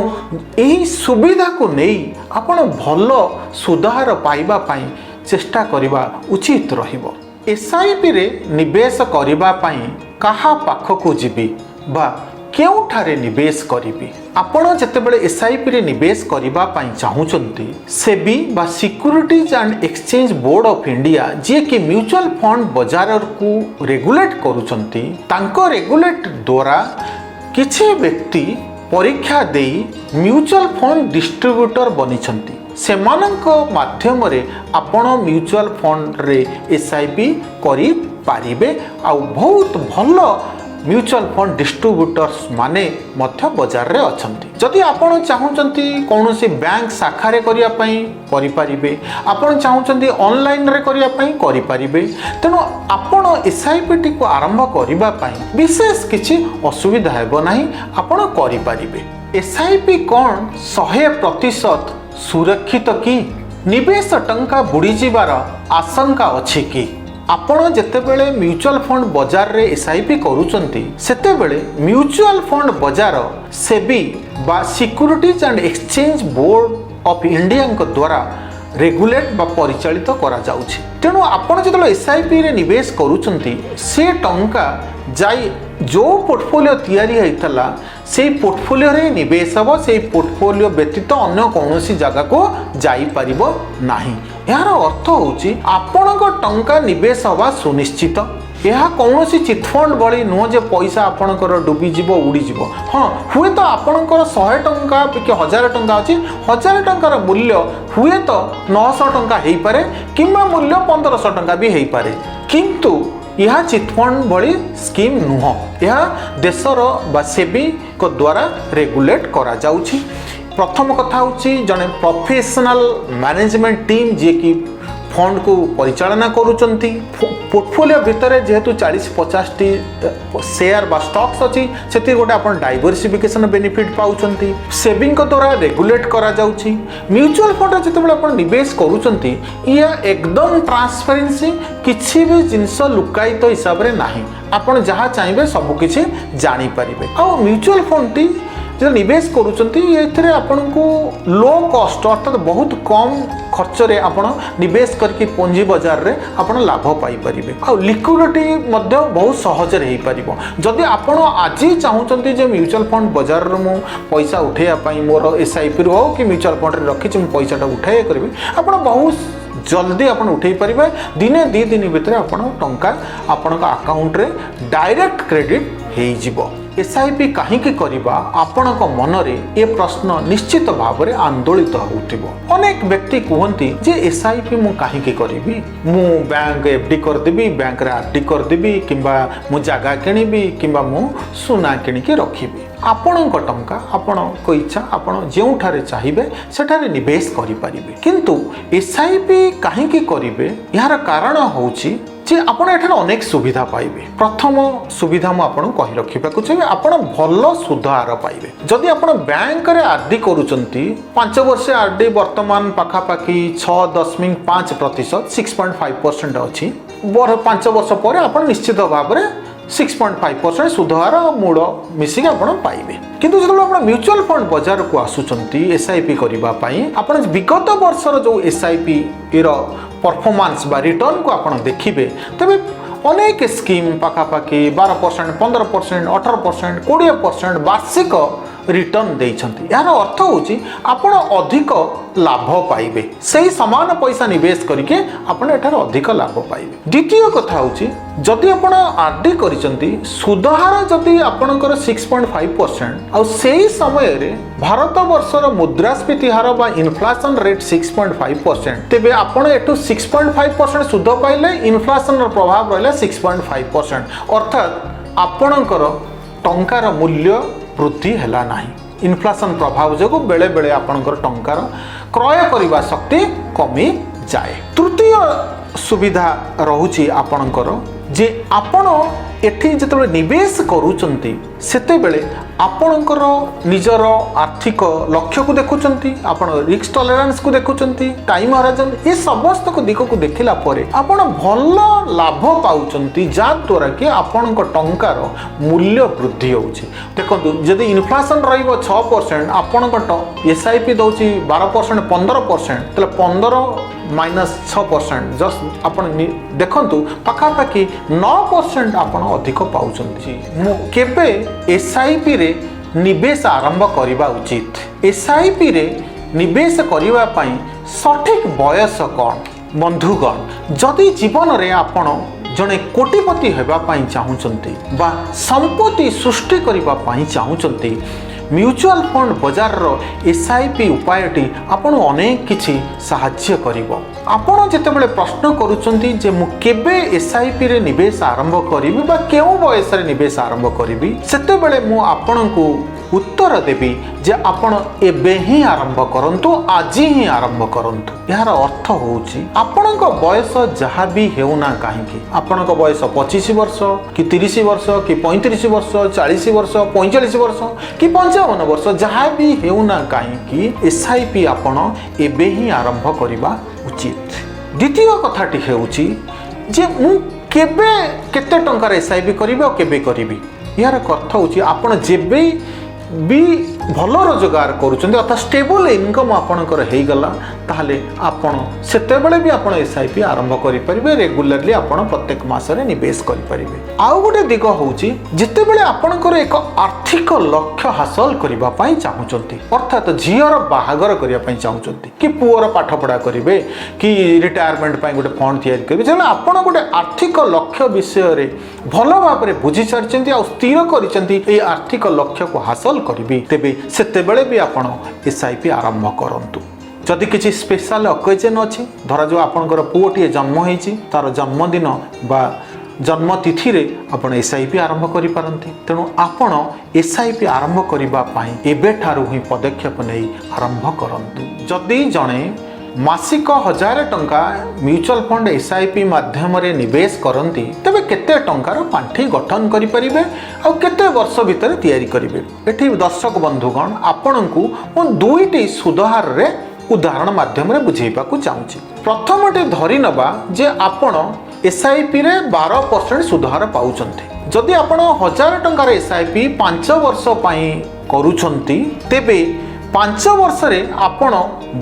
यही सुविधा को नहीं आपण भल सुधार पाइबा पाई चेष्टा करिबा उचित रहिबो। एसआईपी रे निवेश करिबा पाई कहा पाखकु जीबी बा केउठारे निवेश करिबी आपण जेतेबेले एसआईपी रे निवेश करिबा पाई चाहूचंती सेबी बा Securities and Exchange Board of India जे कि म्यूचुअल फंड बाजार को रेगुलेट करूचंती तांको रेगुलेट द्वारा किछि व्यक्ति परीक्षा देई म्यूचुअल फंड डिस्ट्रीब्यूटर बनिछंती सेमानंक माध्यम रे आपण म्यूचुअल फंड रे एसआईपी करि पारिबे आ बहुत भल म्यूचुअल फंड डिस्ट्रीब्यूटर्स माने मध्य बाजार रे अछंती। जदि आपण चाहूचंती कोनोसी बैंक शाखा रे करिया पई करि पारिबे आपण चाहूचंती ऑनलाइन रे करिया पई करि पारिबे। तेनो आपण एसआईपी टी को आरंभ करिबा पई विशेष किछि असुविधा हेबो नाही आपण करि पारिबे। एसआईपी कोन 100% सुरक्षित कि निवेश टंका बुडी जिबार आशंका अछि कि आपण जेतेबेले म्यूचुअल फंड बाजार रे एसआईपी करूचंती सेतेबेले म्यूचुअल फंड बाजार सेबी बा Securities and Exchange Board of India द्वारा रेगुलेट बा परिचालित करा जाउछि। तेणु आपण जेतेबेले एसआईपी रे निवेश करूचंती से टंका जाई जो पोर्टफोलियो तैयारी होइतला से पोर्टफोलियो रे निवेश हबो से पोर्टफोलियो व्यतीत अन्य कौनसी जगह को जाई परिबो नाही। यार अर्थ होची आपणक टंका निवेश हवा सुनिश्चित यह कौन चिटफंड भली नुह जे पैसा आपणकर डूबी जीव उड़ी जीव। हाँ हुए तो आपणकर 100 टंका कि 1000 टंका अच्छी 1000 टंकार मूल्य हुए तो 900 टंका हो पारे किंबा मूल्य 1500 टंका भी हो पारे किंतु यह चिटफंड भली स्कीम नुह यह देशर बा सेबी को द्वारा रेगुलेट करा जाउछि। प्रथम कथा होची जने प्रोफेशनल मैनेजमेंट टीम जे कि फंड को परिचालना करूचंती पोर्टफोलियो भितर जेहेतु 40-50 टी शेयर बा स्टॉक्स अच्छी से गोटे अपन डाइवर्सिफिकेशन बेनिफिट पाउचंती सेविंग को द्वारा रेगुलेट करा जाउची। म्यूचुअल फंड जेतेबेले अपन निवेश करूचंती या एकदम ट्रांसपेरेंसी किछि भी जिंस लुकायित हिसाब रे नाही आपण जहाँ चाहिए सब किछि जानि परिबे। आ म्यूचुअल फंड टी जो निवेश करूचंती एथिरे आपन को लो कॉस्ट अर्थात बहुत कम खर्च रे आपण निवेश करके पूंजी बाजार रे आपण लाभ पाई परिबे आ लिक्विडिटी मध्य बहुत सहज रे ही परिबो। जदि आपण आज चाहूचंती जे म्यूचुअल फंड बाजार रे मु पैसा उठेया पई मोर एसआईपी रो कि म्यूचुअल फंड रे रखि छी पैसाटा उठाए करबे आपण बहुत जल्दी आपण उठेई परिबे दिने 2 दिन भितर आपण टंका आपण अकाउंट रे डायरेक्ट क्रेडिट हेई जिवो। एसआईपी कहीं करवा आपण मनरे ये प्रश्न निश्चित भाव में आंदोलित होउथिबो। अनेक व्यक्ति कहती जे एसआईपी मु कहीं करी मु बैंक एफडी करदेवी बैंक रे आरडी करदेवी किंबा मु जगह किनिबी किंबा मु सुना किनिके रखिबी। ଆପଣଙ୍କ ଟଙ୍କା ଆପଣଙ୍କ ଇଚ୍ଛା ଆପଣ ଯେଉଁଠାରେ ଚାହିଁବେ ସେଠାରେ ନିବେଶ କରିପାରିବେ। କିନ୍ତୁ ଏସ୍ଆଇପି କାହିଁକି କରିବେ ଏହାର କାରଣ ହେଉଛି ଯେ ଆପଣ ଏଠାରେ ଅନେକ ସୁବିଧା ପାଇବେ। ପ୍ରଥମ ସୁବିଧା ମୁଁ ଆପଣଙ୍କୁ କହି ରଖିବାକୁ ଚାହିଁବି, ଆପଣ ଭଲ ସୁଧ ହାର ପାଇବେ। ଯଦି ଆପଣ ବ୍ୟାଙ୍କରେ ଆର୍ଡି କରୁଛନ୍ତି 5 ବର୍ଷ ଆର୍ଡି ବର୍ତ୍ତମାନ ପାଖାପାଖି 6.5% 6.5% ଅଛି। 5 ବର୍ଷ ପରେ ଆପଣ ନିଶ୍ଚିତ ଭାବରେ 6.5% ସୁଧହାର ମୂଳ ମିଶିକି ଆପଣ ପାଇବେ। କିନ୍ତୁ ଯେତେବେଳେ ଆପଣ ମ୍ୟୁଚୁଆଲ ଫଣ୍ଡ ବଜାରକୁ ଆସୁଛନ୍ତି ଏସ୍ଆଇପି କରିବା ପାଇଁ, ଆପଣ ବିଗତ ବର୍ଷର ଯେଉଁ ଏସ୍ଆଇପିର ପରଫର୍ମାନ୍ସ ବା ରିଟର୍ଣ୍ଣକୁ ଆପଣ ଦେଖିବେ, ତେବେ ଅନେକ ସ୍କିମ୍ ପାଖାପାଖି 12%, 15%, 18%, 20% ବାର୍ଷିକ ରିଟର୍ଣ୍ଣ ଦେଇଛନ୍ତି। ଏହାର ଅର୍ଥ ହେଉଛି ଆପଣ ଅଧିକ ଲାଭ ପାଇବେ। ସେହି ସମାନ ପଇସା ନିବେଶ କରିକି ଆପଣ ଏଠାରେ ଅଧିକ ଲାଭ ପାଇବେ। ଦ୍ୱିତୀୟ କଥା ହେଉଛି, ଯଦି ଆପଣ ଆର୍ଡି କରିଛନ୍ତି ସୁଧହାର ଯଦି ଆପଣଙ୍କର 6.5% ଆଉ ସେହି ସମୟରେ ଭାରତ ବର୍ଷର ମୁଦ୍ରାସ୍ଫୀତି ହାର ବା ଇନଫ୍ଲାସନ୍ ରେଟ୍ 6.5%, ତେବେ ଆପଣ ଏଠୁ 6.5% ସୁଧ ପାଇଲେ, ଇନଫ୍ଲାସନ୍ର ପ୍ରଭାବ ରହିଲା 6.5%, ଅର୍ଥାତ୍ ଆପଣଙ୍କର ଟଙ୍କାର ମୂଲ୍ୟ ବୃଦ୍ଧି ହେଲା ନାହିଁ। ଇନଫ୍ଲାସନ୍ ପ୍ରଭାବ ଯୋଗୁଁ ବେଳେବେଳେ ଆପଣଙ୍କର ଟଙ୍କାର କ୍ରୟ କରିବା ଶକ୍ତି କମିଯାଏ। ତୃତୀୟ ସୁବିଧା ରହୁଛି ଆପଣଙ୍କର ଯେ ଆପଣ ଏଠି ଯେତେବେଳେ ନିବେଶ କରୁଛନ୍ତି ସେତେବେଳେ ଆପଣଙ୍କର ନିଜର ଆର୍ଥିକ ଲକ୍ଷ୍ୟକୁ ଦେଖୁଛନ୍ତି, ଆପଣ ରିସ୍କ ଟଲେରାନ୍ସକୁ ଦେଖୁଛନ୍ତି, ଟାଇମ୍ ହରାଇଜନ୍, ଏ ସମସ୍ତ ଦିଗକୁ ଦେଖିଲା ପରେ ଆପଣ ଭଲ ଲାଭ ପାଉଛନ୍ତି, ଯାହାଦ୍ୱାରା କି ଆପଣଙ୍କ ଟଙ୍କାର ମୂଲ୍ୟ ବୃଦ୍ଧି ହେଉଛି। ଦେଖନ୍ତୁ, ଯଦି ଇନଫ୍ଲାସନ୍ ରହିବ 6%, ଆପଣଙ୍କ ଏସ୍ଆଇପି ଦେଉଛି 12%, 15%, ତାହେଲେ 15 ମାଇନସ୍ 6% ଜଷ୍ଟ ଆପଣ ଦେଖନ୍ତୁ ପାଖାପାଖି 9% ଆପଣ ଅଧିକ ପାଉଛନ୍ତି। ମୁଁ କେବେ ଏସ୍ଆଇପିରେ ନିବେଶ ଆରମ୍ଭ କରିବା ଉଚିତ? ଏସ୍ଆଇପିରେ ନିବେଶ କରିବା ପାଇଁ ସଠିକ୍ ବୟସ କ'ଣ? ବନ୍ଧୁଗଣ, ଯଦି ଜୀବନରେ ଆପଣ ଜଣେ କୋଟିପତି ହେବା ପାଇଁ ଚାହୁଁଛନ୍ତି ବା ସମ୍ପତ୍ତି ସୃଷ୍ଟି କରିବା ପାଇଁ ଚାହୁଁଛନ୍ତି, ମ୍ୟୁଚୁଆଲ ଫଣ୍ଡ ବଜାରର ଏସ୍ଆଇପି ଉପାୟଟି ଆପଣଙ୍କୁ ଅନେକ କିଛି ସାହାଯ୍ୟ କରିବ। ଆପଣ ଯେତେବେଳେ ପ୍ରଶ୍ନ କରୁଛନ୍ତି ଯେ ମୁଁ କେବେ ଏସ୍ଆଇପିରେ ନିବେଶ ଆରମ୍ଭ କରିବି ବା କେଉଁ ବୟସରେ ନିବେଶ ଆରମ୍ଭ କରିବି, ସେତେବେଳେ ମୁଁ ଆପଣଙ୍କୁ ଉତ୍ତର ଦେବି ଯେ ଆପଣ ଏବେ ହିଁ ଆରମ୍ଭ କରନ୍ତୁ, ଆଜି ହିଁ ଆରମ୍ଭ କରନ୍ତୁ। ଏହାର ଅର୍ଥ ହେଉଛି ଆପଣଙ୍କ ବୟସ ଯାହା ବି ହେଉନା କାହିଁକି, ଆପଣଙ୍କ ବୟସ 25 ବର୍ଷ କି 30 ବର୍ଷ କି 35 ବର୍ଷ, 40 ବର୍ଷ, 45 ବର୍ଷ କି 55 ବର୍ଷ, ଯାହା ବି ହେଉନା କାହିଁକି ଏସ୍ଆଇପି ଆପଣ ଏବେ ହିଁ ଆରମ୍ଭ କରିବା ଉଚିତ। ଦ୍ୱିତୀୟ କଥାଟି ହେଉଛି ଯେ ମୁଁ କେବେ କେତେ ଟଙ୍କାର ଏସ୍ଆଇପି କରିବି ଆଉ କେବେ କରିବି, ଏହାର ଅର୍ଥ ହେଉଛି ଆପଣ ଯେବେ ବି ଭଲ ରୋଜଗାର କରୁଛନ୍ତି ଅର୍ଥାତ୍ ଷ୍ଟେବଲ୍ ଇନକମ୍ ଆପଣଙ୍କର ହେଇଗଲା, ତାହେଲେ ଆପଣ ସେତେବେଳେ ବି ଆପଣ ଏସ୍ଆଇପି ଆରମ୍ଭ କରିପାରିବେ। ରେଗୁଲାରଲି ଆପଣ ପ୍ରତ୍ୟେକ ମାସରେ ନିବେଶ କରିପାରିବେ। ଆଉ ଗୋଟେ ଦିଗ ହେଉଛି ଯେତେବେଳେ ଆପଣଙ୍କର ଏକ ଆର୍ଥିକ ଲକ୍ଷ୍ୟ ହାସଲ କରିବା ପାଇଁ ଚାହୁଁଛନ୍ତି, ଅର୍ଥାତ୍ ଝିଅର ବାହାଘର କରିବା ପାଇଁ ଚାହୁଁଛନ୍ତି କି ପୁଅର ପାଠପଢ଼ା କରିବେ କି ରିଟାୟାରମେଣ୍ଟ ପାଇଁ ଗୋଟେ ଫଣ୍ଡ ତିଆରି କରିବେ, ଯେତେବେଳେ ଆପଣ ଗୋଟେ ଆର୍ଥିକ ଲକ୍ଷ୍ୟ ବିଷୟରେ ଭଲ ଭାବରେ ବୁଝି ସାରିଛନ୍ତି ଆଉ ସ୍ଥିର କରିଛନ୍ତି ଏହି ଆର୍ଥିକ ଲକ୍ଷ୍ୟକୁ ହାସଲ କରିବି, ତେବେ ସେତେବେଳେ ବି ଆପଣ ଏସ୍ଆଇପି ଆରମ୍ଭ କରନ୍ତୁ। ଯଦି କିଛି ସ୍ପେଶାଲ ଅକେଜନ୍ ଅଛି, ଧରାଯାଉ ଆପଣଙ୍କର ପୁଅଟିଏ ଜନ୍ମ ହେଇଛି, ତାର ଜନ୍ମଦିନ ବା ଜନ୍ମ ତିଥିରେ ଆପଣ ଏସ୍ଆଇପି ଆରମ୍ଭ କରିପାରନ୍ତି। ତେଣୁ ଆପଣ ଏସ୍ଆଇପି ଆରମ୍ଭ କରିବା ପାଇଁ ଏବେଠାରୁ ହିଁ ପଦକ୍ଷେପ ନେଇ ଆରମ୍ଭ କରନ୍ତୁ। ଯଦି ଜଣେ ମାସିକ 1000 ଟଙ୍କା ମ୍ୟୁଚୁଆଲ ଫଣ୍ଡ ଏସ୍ଆଇପି ମାଧ୍ୟମରେ ନିବେଶ କରନ୍ତି, ତେବେ କେତେ ଟଙ୍କାର ପାଣ୍ଠି ଗଠନ କରିପାରିବେ ଆଉ କେତେ ବର୍ଷ ଭିତରେ ତିଆରି କରିବେ? ଏଠି ଦର୍ଶକ ବନ୍ଧୁଗଣ, ଆପଣଙ୍କୁ ମୁଁ 2ଟି ସୁଧହାରରେ ଉଦାହରଣ ମାଧ୍ୟମରେ ବୁଝେଇବାକୁ ଚାହୁଁଛି। ପ୍ରଥମଟି ଧରି ନେବା ଯେ ଆପଣ ଏସ୍ଆଇପିରେ 12% ସୁଧହାର ପାଉଛନ୍ତି। ଯଦି ଆପଣ 1000 ଟଙ୍କାର ଏସ୍ଆଇପି 5 ବର୍ଷ ପାଇଁ କରୁଛନ୍ତି, ତେବେ 5 ବର୍ଷରେ ଆପଣ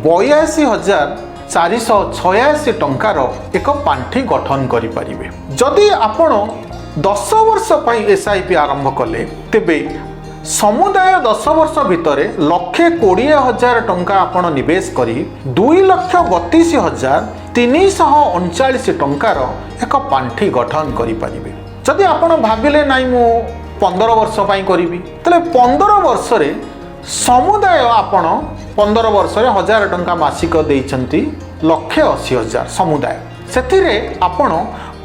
82,486 ଟଙ୍କାର ଏକ ପାଣ୍ଠି ଗଠନ କରିପାରିବେ। ଯଦି ଆପଣ 10 ବର୍ଷ ପାଇଁ ଏସ୍ଆଇପି ଆରମ୍ଭ କଲେ, ତେବେ ସମୁଦାୟ 10 ବର୍ଷ ଭିତରେ 1,20,000 ଟଙ୍କା ଆପଣ ନିବେଶ କରି 2,32,339 ଟଙ୍କାର ଏକ ପାଣ୍ଠି ଗଠନ କରିପାରିବେ। ଯଦି ଆପଣ ଭାବିଲେ ନାଇଁ ମୁଁ 15 ବର୍ଷ ପାଇଁ କରିବି, ତାହେଲେ 15 ବର୍ଷରେ ସମୁଦାୟ ଆପଣ 15 ବର୍ଷରେ 1000 ଟଙ୍କା ମାସିକ ଦେଇଛନ୍ତି 1,80,000 ସମୁଦାୟ, ସେଥିରେ ଆପଣ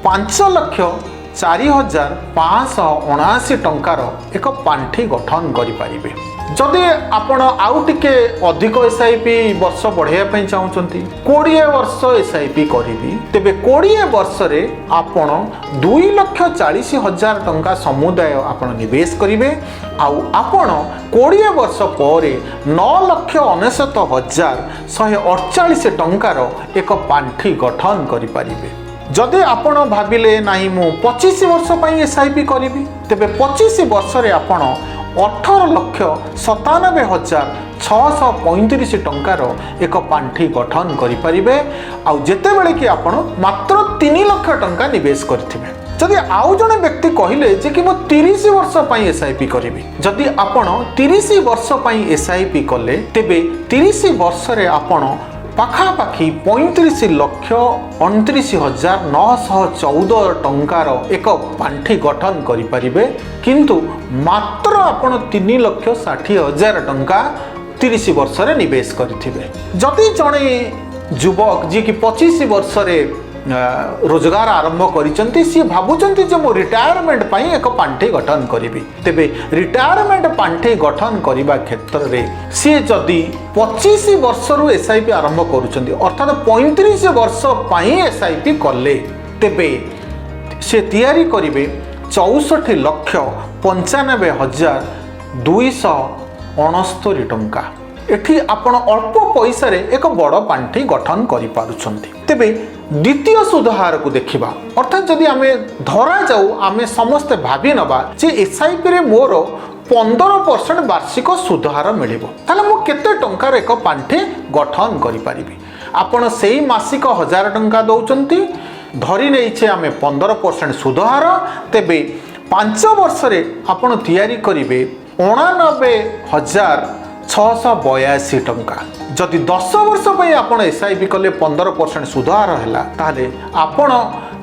5,00,000 4579 टंकार एक पांठी गठन करें। जदि आपण आउ टिके अधिक एसआईपी वर्ष बढ़ाई चाहते 20 वर्ष एसआईपी करी तेबे 20 वर्ष रे आपण 2,40,000 टंका समुदाय आपण निवेश करेंगे। आउ आपण 20 वर्ष पर 9,99,148 टंकार एक पांठी गठन करें। जदि आपण भाविले नहीं मु 25 वर्ष एसआईपी करी तेबे 25 वर्ष रे आपण 18,97,635 टंकार एक पांठी गठन करें। आउ जेते बेले कि आपण मात्र 3 लाख टंका निवेश करथिबे। जदि आउ जने व्यक्ति कहले जे कि मु 30 वर्ष एसआईपी करी, जदि आपण 30 वर्ष एसआईपी कले तेबे 30 वर्ष रे आपण पाखापाखि 35,29,914 टंकार एक पांठी गठन करें। किंतु मात्र आपण 3,60,000 टंका 30 वर्ष रे निवेश करें। जदि जड़े युवक जी कि 25 वर्ष रे रोजगार आरंभ करिसेंती सी भाबुचंती जे मो रिटायरमेंट पई एक पांठी गठन करिवि, तेबे रिटायरमेंट पांठी गठन करिबा क्षेत्र रे सी जदि 25 वर्ष रु एसआईपी आरंभ करूचंती अर्थात 35 वर्ष पई एसआईपी कले तेबे से तैयारी करिवे 64,95,269 टंका। एठी आपण अल्प पैसा रे एक बड़ पांठी गठन करि पारुछंती। तेबे द्वितीय सुधार को देखिबा अर्थात जदि आमे धरा जाऊ आमे समस्त भाबी नबा जे एसआईपी रे मोर 15% वार्षिक सुधार मिलिबो ताले मु केते टंकार एक पांठी गठन करि पारिबी। आपण सेही मासिक 1000 टंका दउचंती धरि नैछे आमे 15% सुधार तेबे 5 वर्ष रे आपण तैयारी करिवे 89,682 टंका। जदि 10 वर्ष आप एसआईपी कले 15% सुधार है ताहले आपण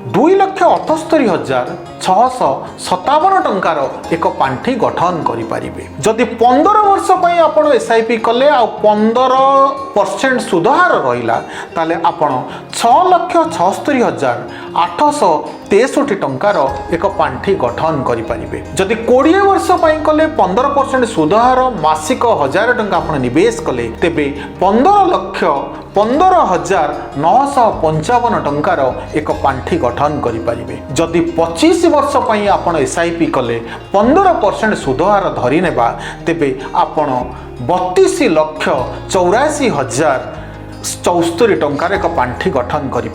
2,78,657 टंकार एक पांठी गठन करें। जदि 15 वर्ष आप एसआईपी कले आ 15% सुधार रहा ताले आपण 6,76,863 टंकार एक पांठी गठन करें। जदि 20 वर्ष कले 15% सुधार मासिक 1000 टंका आप निवेश कले तेबे 15,15,955 टंकार एक पांठी गठन करें। जदि 25 वर्ष आप एसआईपी कले 15% सुधार धरी नेबा तेबे आपण 32,84,074 टंकार एक पांठी गठन करें।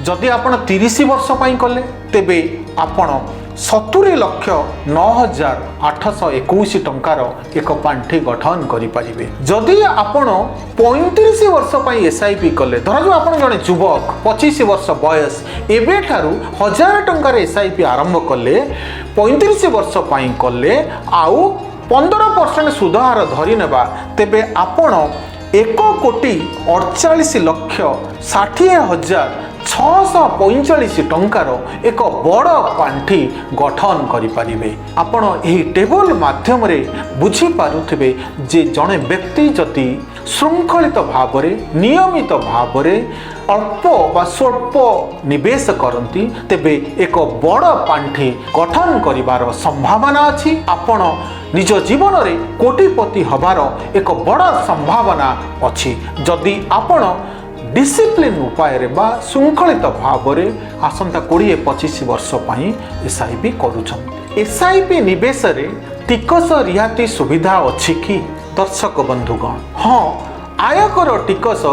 जदि आप 30 वर्ष कले तेबे आपण 70,09,821 टंकार एक पांठी गठन करें। जदि आपण 35 वर्ष एसआईपी कले धर जो आप जड़े युवक 25 वर्ष बयस एबे ठारू 1000 टंकार एसआईपी आरंभ कले 35 वर्ष कले आउ 15% सुधार धरी नेबा तेबे आपण 1,40,60,645 टंकार एक बड़ पांठी गठन करें। आपण यही टेबल माध्यम रे बुझी पारुथिबे जे जड़े व्यक्ति जदि श्रृंखलित भाव नियमित भाव अल्प बा स्वल्प निवेश करती तेबे एक बड़ पांठी गठन करिवार संभावना अछि। आपण निज जीवन रे कोटिपति हबार एक बड़ संभावना अछि जदि आपण डिसिप्लिन उपाय रे बा श्रृंखलित भाव आसंता 20-25 वर्ष एसआईपी करूछन। एसआईपी निवेश रे टिकस रिहाती सुविधा अछि कि दर्शक बंधुगण? हाँ, आयकर टिकस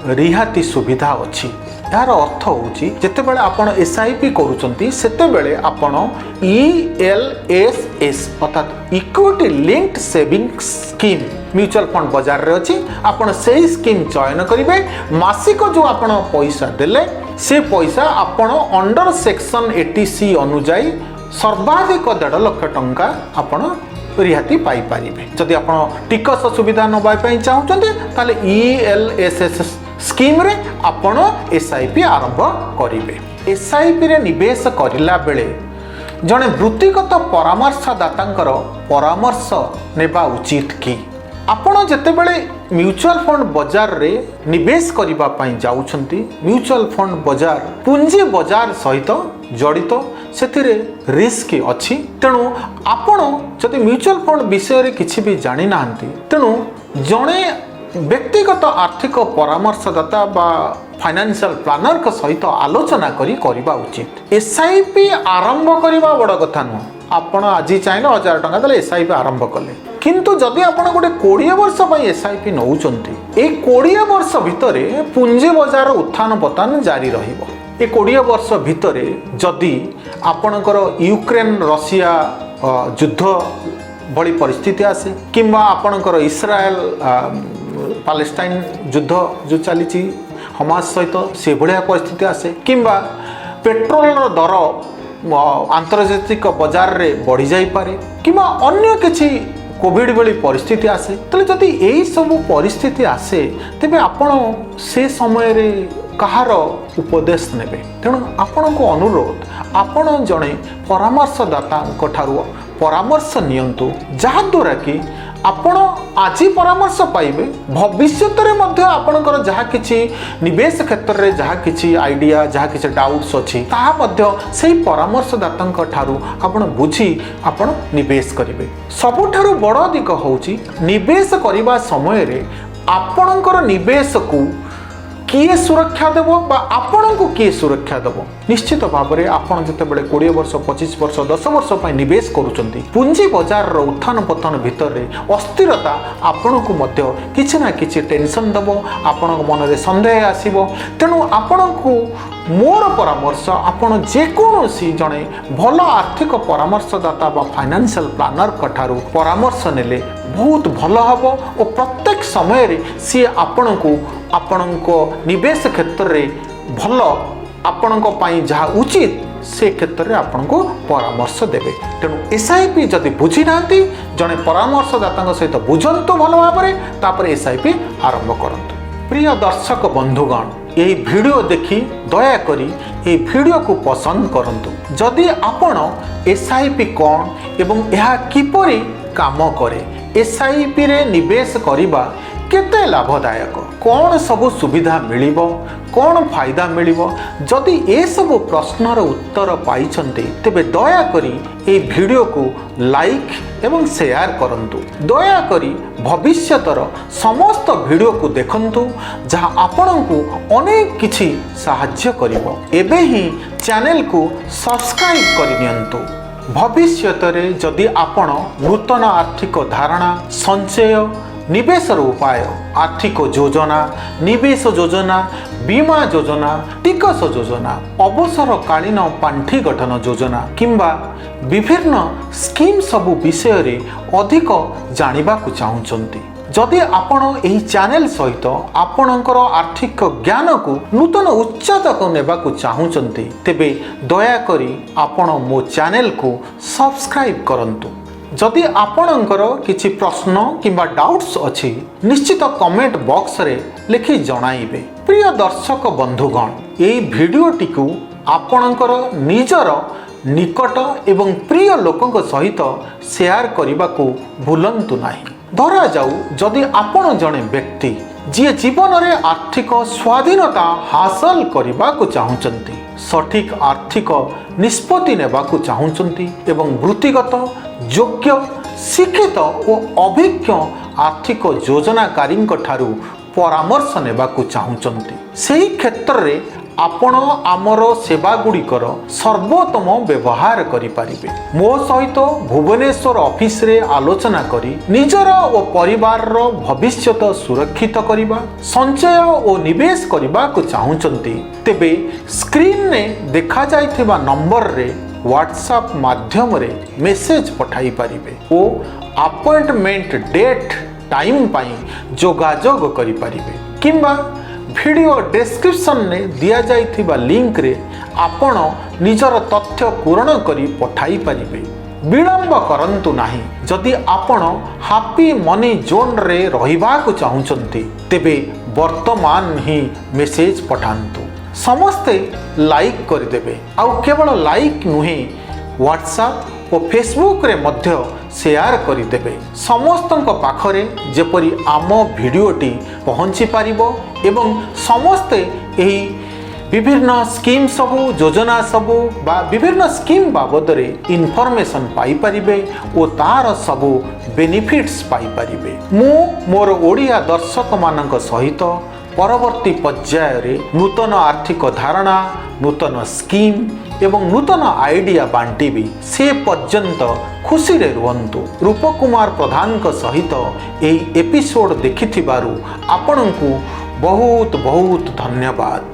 रिहाती सुविधा अछि। यार अर्थ होची जेतेबेले आपण एसआईपी करूचंती सेतेबेले आपण ELSS अर्थात equity linked saving scheme mutual fund बाजार रे अछि आपण सेही स्कीम चयन करिवे। मासिक जो आपण पैसा देले से पैसा आपण अंडर सेक्शन 80C अनुजाई सर्वाधिक 1.5 लाख टंका आपण रिहाती पाई पारिबे। जदि आपण टिकस सुविधा नबाई पई चाहुचंती ताले ELSS स्कीम रे आपण एसआईपी आरंभ करिवे। एसआईपी रे निवेश करिला बेले जने वृत्तिगत परामर्शदातांकर परामर्श नेबा उचित कि आपण जेतेबेले म्यूचुअल फंड बाजार रे निवेश करबा पई जाउछंती, म्यूचुअल फंड बाजार पूंजी बाजार सहित जड़ित सेथिरे रिस्क अछि। तेणु आपण जदि म्यूचुअल फंड विषय रे किछि भी जानि नाहंती, तेणु जणे व्यक्तिगत आर्थिक परामर्शदाता बा फाइनेंशियल प्लानर का सहित आलोचना करी करबा उचित। एसआईपी आरंभ करबा बड़ कथा न। आपण आज चाहिए 1000 टंका देले एसआईपी आरंभ कले, किंतु जदि आपण गोटे 20 वर्ष पई एसआईपी नउचंती, ए 20 वर्ष भितरे पुंजी बाजार उत्थान पतन जारी रहिबो। ए 20 वर्ष भितरे जदि आपणकर यूक्रेन रशिया युद्ध भली परिस्थिति आसे, किंबा आपणकर इस्राएल पालेस्टाइन युद्ध जो चली हमास सहित से भाया परिस्थिति आसे, किंबा पेट्रोल दर आंतर्जातिक बाजार रे बढ़ी जाई पारे, किंबा अन्य किछि कोविड भली परिस्थिति आसे, तले जदि एई सब परिस्थिति आसे तेबे आपण से समय रे कहार उपदेश नेबे। तेणु आपण को अनुरोध, आपण जणे परामर्शदाता ठारू परामर्श नियंतु, जहा द्वारा कि आपण आज परामर्श पाइबे, भविष्य रे मध्य आपणकर जहा किछि निवेश क्षेत्र रे जहा किछि आइडिया जहा किछि डाउट्स अछि ताहा मध्य सेही परामर्शदाता ठारू आपण बुझी आपण निवेश करिवे। सबुठारू बड़ दिक होउची निवेश करिबा समय रे आपणकर निवेश को किए सुरक्षा देव बा आपण को किए सुरक्षा देव। निश्चित भाव में आपड़ जितेबाला 20 वर्ष 25 वर्ष 10 वर्ष पर निवेश करुँच, पुंजी बाजार उत्थान पतन भितर अस्थिरता आपण को मध्य किछि ना किछि टेंशन देव, आपण मन में संदेह आसीबो। तेणु आपण को मोर परामर्श, आपण जेकोसी जड़े भल आर्थिक परामर्शदाता बा फाइनेंशियल प्लानर ठारू परामर्श नेले बहुत भल हम और प्रत्येक समय रे सी आपण को निवेश क्षेत्र रे भल आपण जहाँ उचित से क्षेत्र में आपण को परामर्श देवे। तेणु एसआईपी जदि बुझी ना जड़े परामर्शदाता सहित बुझंतु भल भाव में, तापर एसआईपी आरंभ करंतु। प्रिय दर्शक बंधुगण, यही वीडियो देखी दयाकोरी ये वीडियो को पसंद करंतु। जदि आपण एसआईपी कौन एवं यह किपरि काम करे, एसआईपी रे निवेश करिबा केते लाभदायक, कौन सब सुविधा मिलिबो, कौन फायदा मिलिबो, जदि ए सब प्रश्नर उत्तर पाइछन्ते तेबे दया करी ए वीडियो को लाइक एवं शेयर करंतु। दया करी भविष्यतर समस्त वीडियो को देखंतु, जहाँ आपनकु अनेक किछि सहाय्य करिवो। एबे ही चैनल को सब्सक्राइब करिनियंतु। भविष्यतरे जदि आपण नूतन आर्थिक धारणा, संचय, निवेश उपाय, आर्थिक योजना, निवेश योजना, बीमा योजना, टिकस योजना, अवसरकालीन पांठी गठन योजना किंबा विभिन्न स्कीम सबु विषय रे अधिक जानिबा को चाहुचंती, जदि आपण एही चैनल सहित आपणकर आर्थिक ज्ञान को नूतन उच्चता को नेबा को चाहुचंती, तेबे दया करी आपण मो चैनल को सब्सक्राइब करंतु। जदि आपणकर किछि प्रश्न किंबा डाउट्स अछि निश्चित कमेंट बॉक्स रे लिखि जणाइबे। प्रिय दर्शक बंधुगण, एई भिडियोटी को आपणकर निजर निकट एवं प्रिय लोकंक सहित शेयर करबा को भूलंतु नाही। धरा जाऊ जदि आपण जणे व्यक्ति जी जीवन रे आर्थिक स्वाधीनता हासिल करबा को चाहुचंती, सठिक आर्थिक निष्पत्ति नेबा को चाहुचंती एवं वृत्तिगत योग्य शिक्षित और अभिज्ञ आर्थिक योजनाकारी ठारू परामर्श नेबा को चाहुचंती, सेही क्षेत्र रे आपण आमर सेवा गुड़िकर सर्वोत्तम व्यवहार करिपारिबे। मो सहित भुवनेश्वर ऑफिस रे आलोचना करी निजर और परिवार रो भविष्यत सुरक्षित करिबा, संचय और निवेश करिबा को चाहुचंती, तेबे स्क्रीन ने देखा जाइथिबा नंबर रे व्हाट्सएप माध्यम रे मेसेज पठाई पारिबे ओ अपॉइंटमेंट डेट टाइम पाई जोगाजोग करि पारिबे, किंबा वीडियो डिस्क्रिप्शन ने दिया जाइथिबा लिंक रे आपण निजर तथ्य पूरण करी पठाई पारिबे। विलंब करंतु नाही। जदि आपण हैप्पी मनी जोन रे रहिबा को चाहुचंती, तेबे वर्तमान ही मेसेज पठांतु। समस्ते लाइक कर देबे, आउ केवल लाइक नुहे व्हाट्सएप ଓ ଫେସବୁକ୍ରେ ମଧ୍ୟ ସେୟାର କରିଦେବେ। ସମସ୍ତଙ୍କ ପାଖରେ ଯେପରି ଆମ ଭିଡ଼ିଓଟି ପହଞ୍ଚି ପାରିବ ଏବଂ ସମସ୍ତେ ଏହି ବିଭିନ୍ନ ସ୍କିମ୍ ସବୁ ଯୋଜନା ସବୁ ବା ବିଭିନ୍ନ ସ୍କିମ୍ ବାବଦରେ ଇନଫର୍ମେସନ୍ ପାଇପାରିବେ ଓ ତାର ସବୁ ବେନିଫିଟ୍ସ ପାଇପାରିବେ। ମୁଁ ମୋର ଓଡ଼ିଆ ଦର୍ଶକମାନଙ୍କ ସହିତ ପରବର୍ତ୍ତୀ ପର୍ଯ୍ୟାୟରେ ନୂତନ ଆର୍ଥିକ ଧାରଣା, ନୂତନ ସ୍କିମ୍ ଏବଂ ନୂତନ ଆଇଡ଼ିଆ ବାଣ୍ଟିବି। ସେ ପର୍ଯ୍ୟନ୍ତ ଖୁସିରେ ରୁହନ୍ତୁ। ରୂପକୁମାର ପ୍ରଧାନଙ୍କ ସହିତ ଏହି ଏପିସୋଡ଼ ଦେଖିଥିବାରୁ ଆପଣଙ୍କୁ ବହୁତ ବହୁତ ଧନ୍ୟବାଦ।